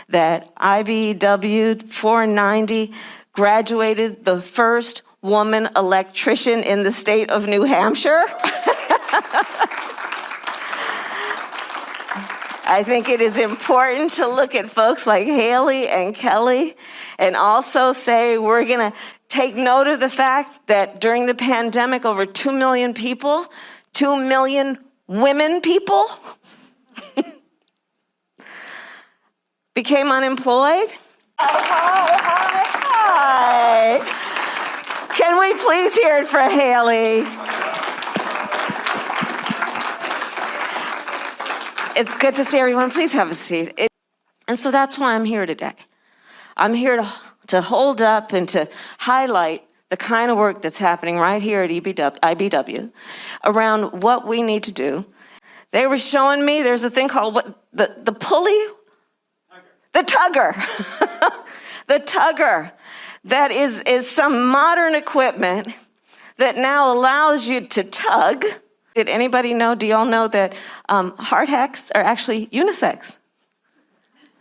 that IBW 490 graduated the first woman electrician in the state of New Hampshire. I think it is important to look at folks like Haley and Kelly and also say we're going to take note of the fact that during the pandemic, over 2 million people, 2 million women people became unemployed. Hi. Can we please hear it for Haley? It's good to see everyone. Please have a seat. And so that's why I'm here today. I'm here to hold up and to highlight the kind of work that's happening right here at IBW around what we need to do. They were showing me there's a thing called the pulley? The tugger. The tugger. That is some modern equipment that now allows you to tug. Did anybody know, do y'all know that hardhacks are actually unisex?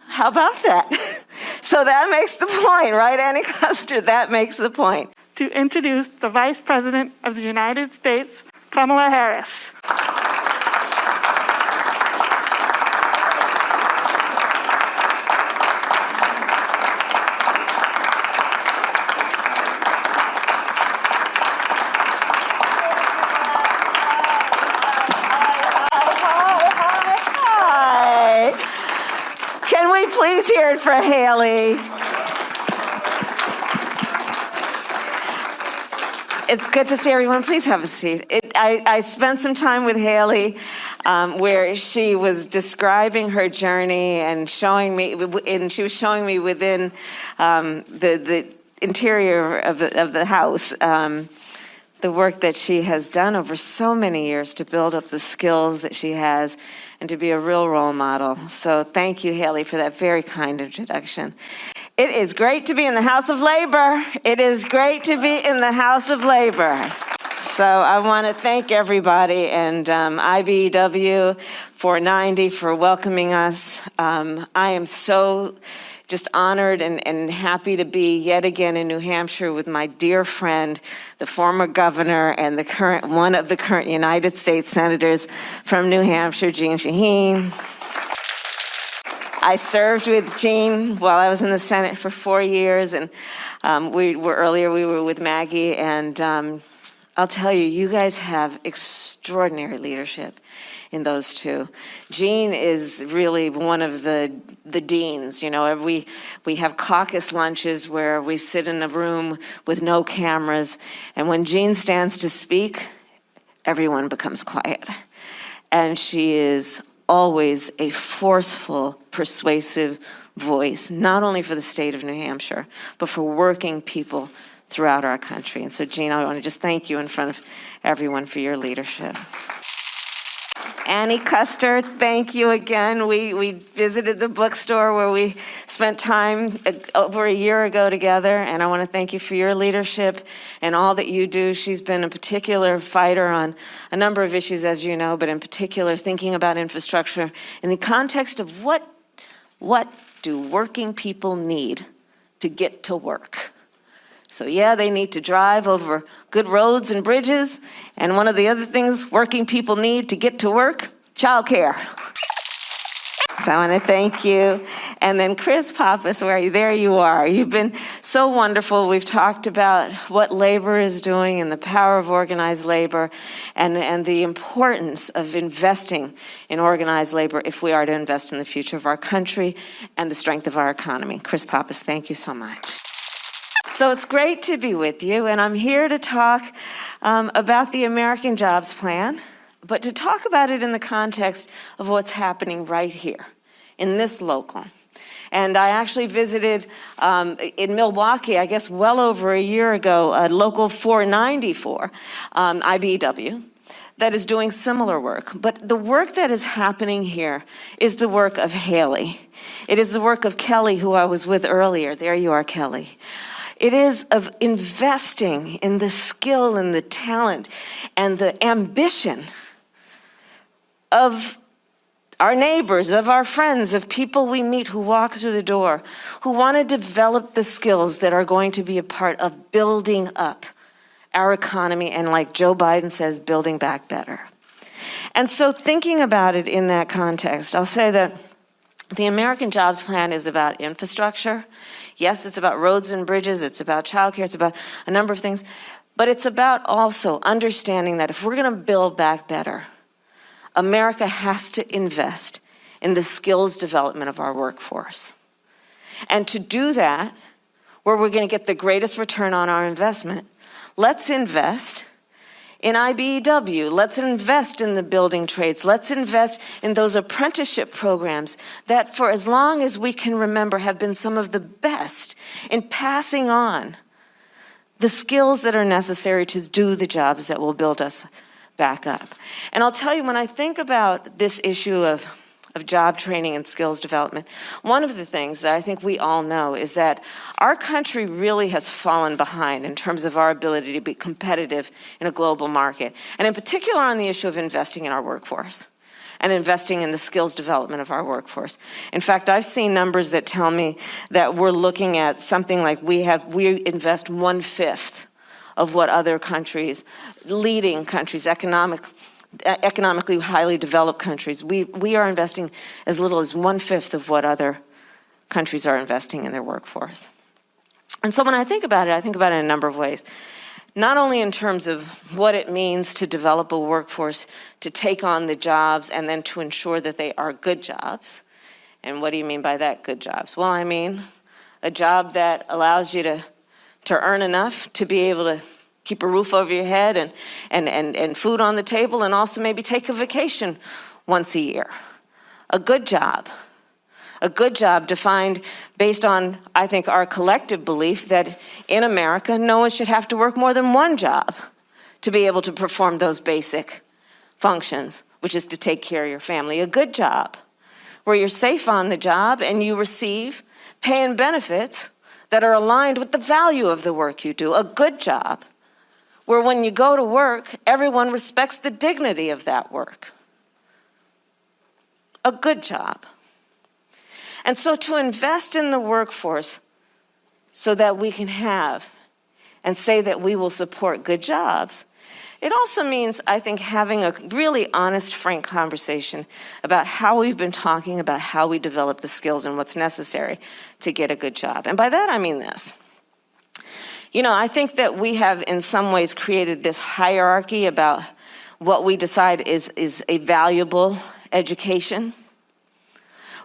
How about that? So that makes the point, right, Annie Kuster? That makes the point. To introduce the Vice President of the United States, Kamala Harris. Can we please hear it for Haley? It's good to see everyone. Please have a seat. I spent some time with Haley where she was describing her journey and showing me, and she was showing me within the interior of the house the work that she has done over so many years to build up the skills that she has and to be a real role model. So thank you, Haley, for that very kind introduction. It is great to be in the House of Labor. It is great to be in the House of Labor. So I want to thank everybody and IBW 490 for welcoming us. I am so just honored and happy to be yet again in New Hampshire with my dear friend, the former governor and one of the current United States senators from New Hampshire, Jeanne Shaheen. I served with Jeanne while I was in the Senate for 4 years, and we were with Maggie, and I'll tell you, you guys have extraordinary leadership in those two. Jeanne is really one of the deans. You know, we have caucus lunches where we sit in a room with no cameras, and when Jeanne stands to speak, everyone becomes quiet. And she is always a forceful, persuasive voice, not only for the state of New Hampshire, but for working people throughout our country. And so, Jeanne, I want to just thank you in front of everyone for your leadership. Annie Kuster, thank you again. We visited the bookstore where we spent time over a year ago together, and I want to thank you for your leadership and all that you do. She's been a particular fighter on a number of issues, as you know, but in particular thinking about infrastructure in the context of what do working people need to get to work? So yeah, they need to drive over good roads and bridges, and one of the other things working people need to get to work, childcare. So I want to thank you. And then Chris Pappas, there you are. You've been so wonderful. We've talked about what labor is doing and the power of organized labor and the importance of investing in organized labor if we are to invest in the future of our country and the strength of our economy. Chris Pappas, thank you so much. So it's great to be with you, and I'm here to talk about the American Jobs Plan, but to talk about it in the context of what's happening right here in this local. And I actually visited in Milwaukee, I guess well over a year ago, a local 494, IBW, that is doing similar work. But the work that is happening here is the work of Haley. It is the work of Kelly, who I was with earlier. There you are, Kelly. It is of investing in the skill and the talent and the ambition of our neighbors, of our friends, of people we meet who walk through the door, who want to develop the skills that are going to be a part of building up our economy and, like Joe Biden says, building back better. And so thinking about it in that context, I'll say that the American Jobs Plan is about infrastructure. Yes, it's about roads and bridges, it's about childcare, it's about a number of things, but it's about also understanding that if we're going to build back better, America has to invest in the skills development of our workforce. And to do that, where we're going to get the greatest return on our investment, let's invest in IBEW, let's invest in the building trades, let's invest in those apprenticeship programs that for as long as we can remember have been some of the best in passing on the skills that are necessary to do the jobs that will build us back up. And I'll tell you, when I think about this issue of job training and skills development, one of the things that I think we all know is that our country really has fallen behind in terms of our ability to be competitive in a global market, and in particular on the issue of investing in our workforce and investing in the skills development of our workforce. In fact, I've seen numbers that tell me that we're looking at something like we invest 1/5 of what other countries, leading countries, economically highly developed countries, we are investing as little as 1/5 of what other countries are investing in their workforce. And so when I think about it in a number of ways. Not only in terms of what it means to develop a workforce, to take on the jobs, and then to ensure that they are good jobs. And what do you mean by that, good jobs? Well, I mean a job that allows you to earn enough to be able to keep a roof over your head and food on the table, and also maybe take a vacation once a year. A good job defined based on, I think, our collective belief that in America, no one should have to work more than one job to be able to perform those basic functions, which is to take care of your family. A good job where you're safe on the job and you receive pay and benefits that are aligned with the value of the work you do. A good job where when you go to work, everyone respects the dignity of that work. A good job. And so to invest in the workforce so that we can have and say that we will support good jobs, it also means, I think, having a really honest, frank conversation about how we've been talking about how we develop the skills and what's necessary to get a good job. And by that, I mean this. You know, I think that we have in some ways created this hierarchy about what we decide is a valuable education,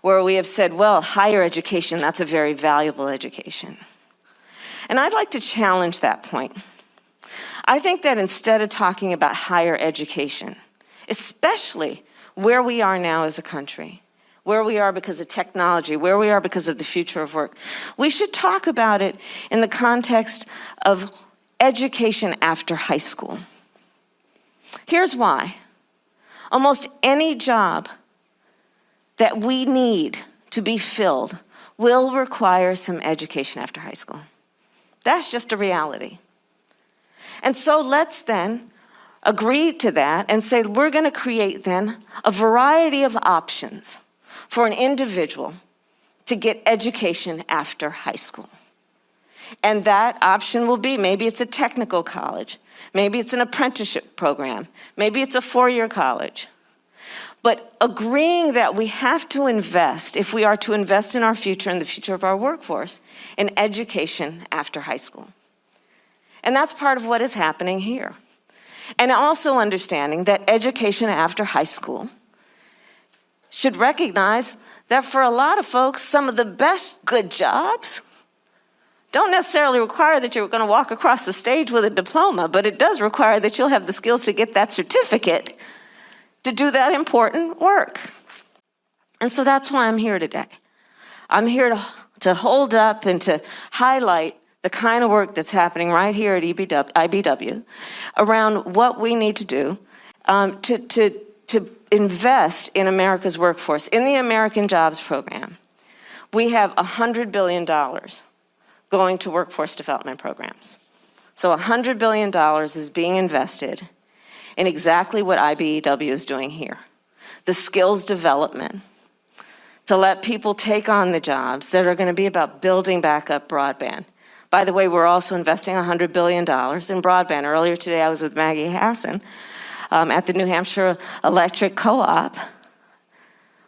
where we have said, well, higher education, that's a very valuable education. And I'd like to challenge that point. I think that instead of talking about higher education, especially where we are now as a country, where we are because of technology, where we are because of the future of work, we should talk about it in the context of education after high school. Here's why. Almost any job that we need to be filled will require some education after high school. That's just a reality. And so let's then agree to that and say we're going to create then a variety of options for an individual to get education after high school. And that option will be, maybe it's a technical college, maybe it's an apprenticeship program, maybe it's a 4-year college. But agreeing that we have to invest, if we are to invest in our future and the future of our workforce, in education after high school. And that's part of what is happening here. And also understanding that education after high school should recognize that for a lot of folks, some of the best good jobs don't necessarily require that you're going to walk across the stage with a diploma, but it does require that you'll have the skills to get that certificate to do that important work. And so that's why I'm here today. I'm here to hold up and to highlight the kind of work that's happening right here at IBEW around what we need to do to invest in America's workforce. In the American Jobs Program, we have $100 billion going to workforce development programs. So $100 billion is being invested in exactly what IBEW is doing here. the skills development, to let people take on the jobs that are going to be about building back up broadband. By the way, we're also investing $100 billion in broadband. Earlier today, I was with Maggie Hassan at the New Hampshire Electric Co-op,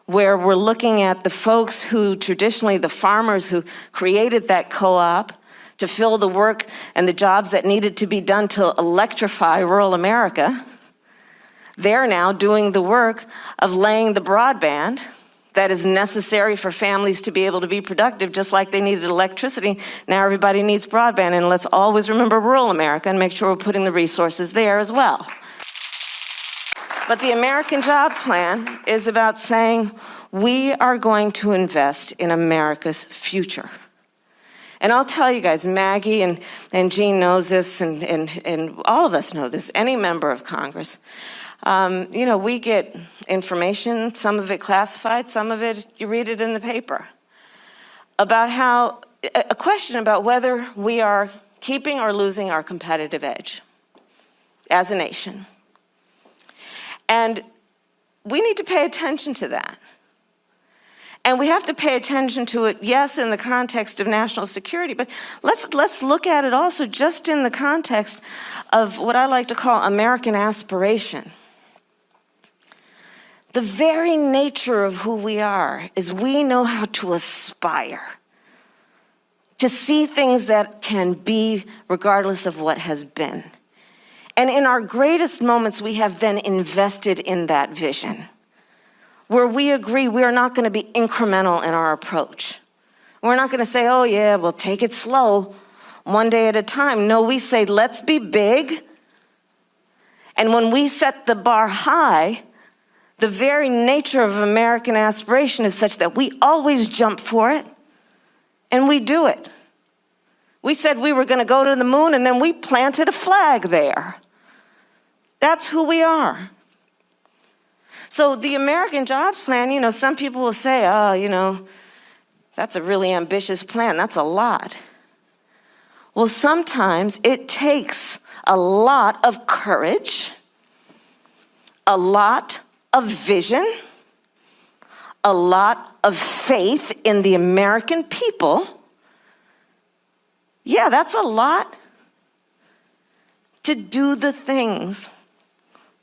where we're looking at the folks who traditionally, the farmers who created that co-op to fill the work and the jobs that needed to be done to electrify rural America. They're now doing the work of laying the broadband that is necessary for families to be able to be productive, just like they needed electricity. Now everybody needs broadband, and let's always remember rural America and make sure we're putting the resources there as well. But the American Jobs Plan is about saying we are going to invest in America's future. And I'll tell you guys, Maggie and Jean knows this, and all of us know this, any member of Congress. We get information, some of it classified, some of it, you read it in the paper, about how, a question about whether we are keeping or losing our competitive edge as a nation. And we need to pay attention to that. And we have to pay attention to it, yes, in the context of national security, but let's look at it also just in the context of what I like to call American aspiration. The very nature of who we are is we know how to aspire, to see things that can be regardless of what has been. And in our greatest moments, we have then invested in that vision, where we agree we are not going to be incremental in our approach. We're not going to say, oh yeah, we'll take it slow, one day at a time. No, we say, let's be big. And when we set the bar high, the very nature of American aspiration is such that we always jump for it, and we do it. We said we were going to go to the moon, and then we planted a flag there. That's who we are. So the American Jobs Plan, some people will say, oh, that's a really ambitious plan. That's a lot. Well, sometimes it takes a lot of courage, a lot of vision, a lot of faith in the American people. Yeah, that's a lot to do the things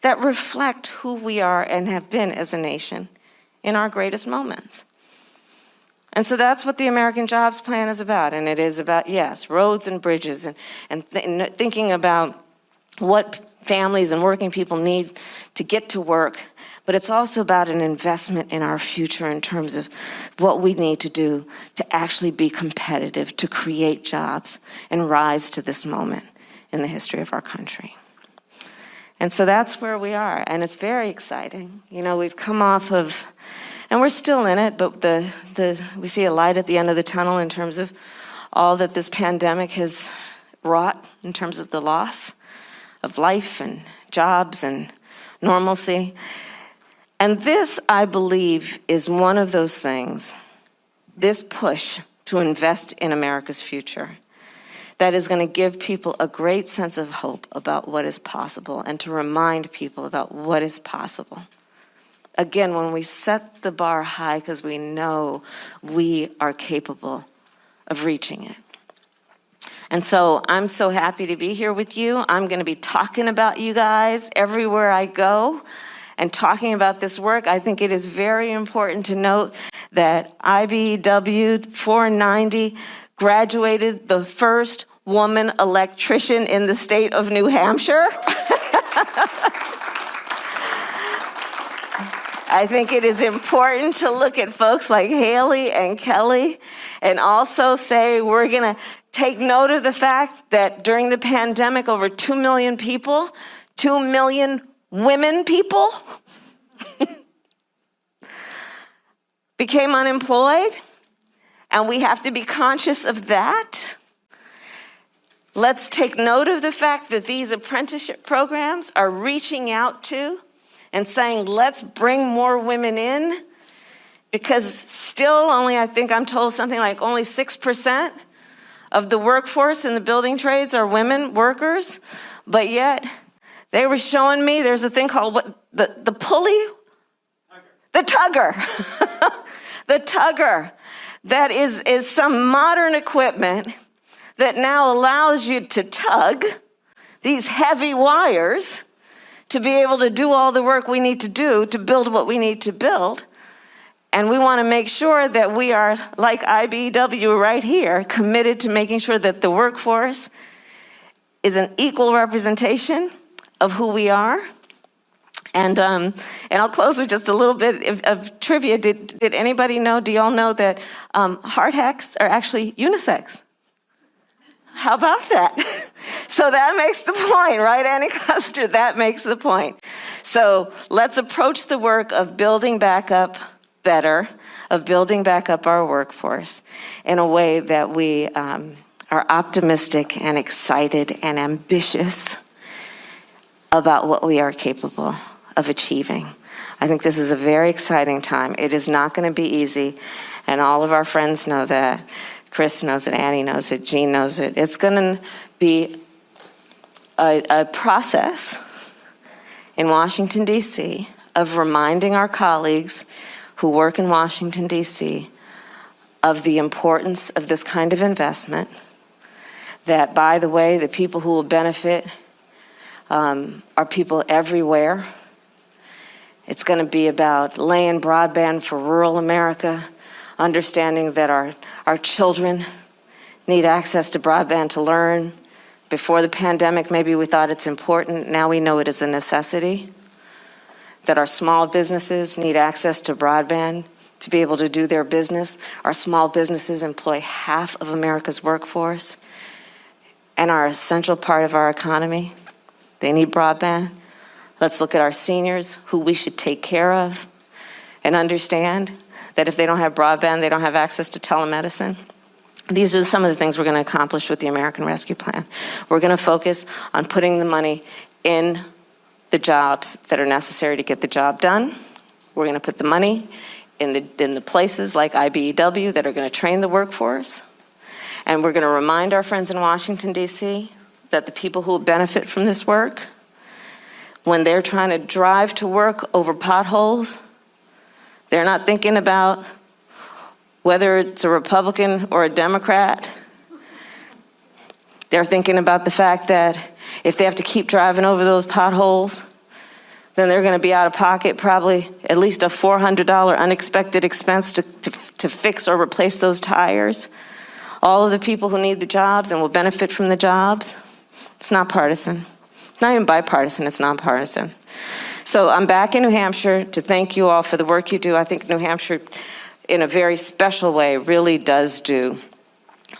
that reflect who we are and have been as a nation in our greatest moments. And so that's what the American Jobs Plan is about. And it is about, yes, roads and bridges and thinking about what families and working people need to get to work. But it's also about an investment in our future in terms of what we need to do to actually be competitive, to create jobs and rise to this moment in the history of our country. And so that's where we are, and it's very exciting. We've come off of, and we're still in it, but we see a light at the end of the tunnel in terms of all that this pandemic has wrought in terms of the loss of life and jobs and normalcy. And this, I believe, is one of those things, this push to invest in America's future, that is going to give people a great sense of hope about what is possible and to remind people about what is possible. Again, when we set the bar high because we know we are capable of reaching it. And so I'm so happy to be here with you. I'm going to be talking about you guys everywhere I go and talking about this work. I think it is very important to note that IBEW 490 graduated the first woman electrician in the state of New Hampshire. I think it is important to look at folks like Haley and Kelly and also say we're going to take note of the fact that during the pandemic, over 2 million people, 2 million women people became unemployed, and we have to be conscious of that. Let's take note of the fact that these apprenticeship programs are reaching out to and saying, let's bring more women in, because still only, I think I'm told something like only 6% of the workforce in the building trades are women workers, but yet they were showing me there's a thing called the pulley The tugger. The tugger. That is some modern equipment that now allows you to tug these heavy wires to be able to do all the work we need to do to build what we need to build. And we want to make sure that we are, like IBEW right here, committed to making sure that the workforce is an equal representation of who we are. And I'll close with just a little bit of trivia. Did anybody know, do y'all know that hard hacks are actually unisex? How about that? So that makes the point, right, Annie Kuster? That makes the point. So let's approach the work of building back up better, of building back up our workforce in a way that we are optimistic and excited and ambitious about what we are capable of achieving. I think this is a very exciting time. It is not going to be easy, and all of our friends know that. Chris knows it, Annie knows it, Jean knows it. It's going to be a process in Washington, D.C. of reminding our colleagues who work in Washington, D.C. of the importance of this kind of investment, that, by the way, the people who will benefit are people everywhere. It's going to be about laying broadband for rural America, understanding that our children need access to broadband to learn. Before the pandemic, maybe we thought it's important. Now we know it is a necessity. That our small businesses need access to broadband to be able to do their business. Our small businesses employ half of America's workforce and are an essential part of our economy. They need broadband. Let's look at our seniors, who we should take care of, and understand that if they don't have broadband, they don't have access to telemedicine. These are some of the things we're going to accomplish with the American Rescue Plan. We're going to focus on putting the money in the jobs that are necessary to get the job done. We're going to put the money in the places like IBEW that are going to train the workforce. And we're going to remind our friends in Washington, D.C., that the people who will benefit from this work, when they're trying to drive to work over potholes, they're not thinking about whether it's a Republican or a Democrat. They're thinking about the fact that if they have to keep driving over those potholes, then they're going to be out of pocket probably at least a $400 unexpected expense to fix or replace those tires. All of the people who need the jobs and will benefit from the jobs, it's not partisan. It's not even bipartisan, it's nonpartisan. So I'm back in New Hampshire to thank you all for the work you do. I think New Hampshire, in a very special way, really does do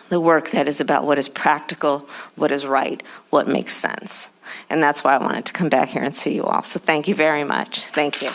the work that is about what is practical, what is right, what makes sense. And that's why I wanted to come back here and see you all. So thank you very much. Thank you.